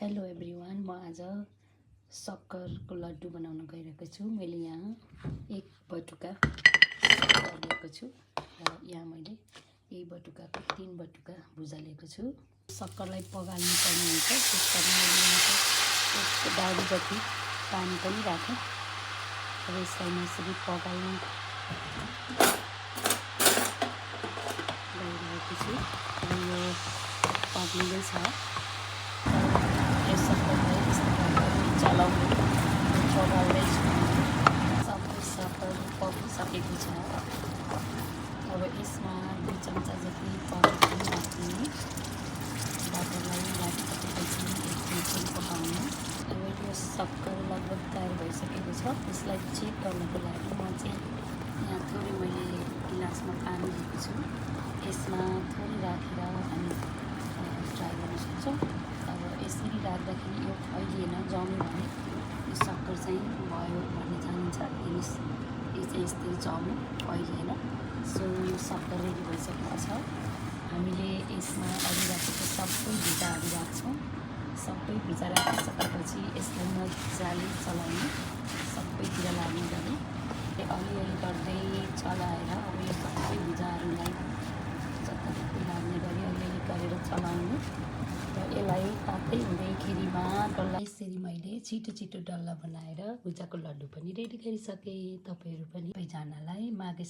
Hello everyone, म आज सक्करको लड्डु बनाउन गइरहेको छु। मैले यहाँ एक बटुका सक्कर लिएको छु र यहाँ मैले यही बटुकाको 3 बटुका भुजा लिएको छु। सक्करलाई पगाल्नु पर्ने हुन्छ। त्यसपछि मैले यहाँ एक डाडी जति पानी पनि राखेँ र यसलाई म यसरी पगाल्नु गइरहेको छु र यो पग्लिँदैछ। सक्करलाई यस्तो प्रकारले चलाउँदैछु। सबै सक्कर पकिसकेको छ। अब यसमा 2 चम्चा जति बटर पनि राख्ने। बटरलाई राखिसकेपछि एकछिन पकाउनु। अब यो सक्कर लगभग तयार भइसकेको छ। यसलाई चेक गर्नको लागि म चाहिँ यहाँ थोरै मैले गिलासमा पानी लिएको छु। यसमा थोरै राखेर हामी ट्राई गर्न सक्छौँ। अब यसरी राख्दाखेरि यो फैलिएन, जम्यो भने यो सक्कर चाहिँ भयो भन्ने जानिन्छ। यो चाहिँ यस्तै जम्यो, फैलिएन। सो यो सक्कर रेडी भइसकेको छ। हामीले यसमा अघि राखेको सबै भुजाहरू राख्छौँ। सबै भुजा राखिसकेपछि यसलाई मजाले चलाउने, सबैतिर लाग्ने गरी अलिअलि गर्दै चलाएर अब यो सबै भुजाहरूलाई जताततै लाग्ने गरी अलिअलि गरेर चलाउनु र यसलाई तातै हुँदैखेरिमा डल्ला यसरी मैले छिटो डल्ला बनाएर भुजाको लड्डु पनि रेडी गरिसकेँ। तपाईँहरू पनि सबैजनालाई माघे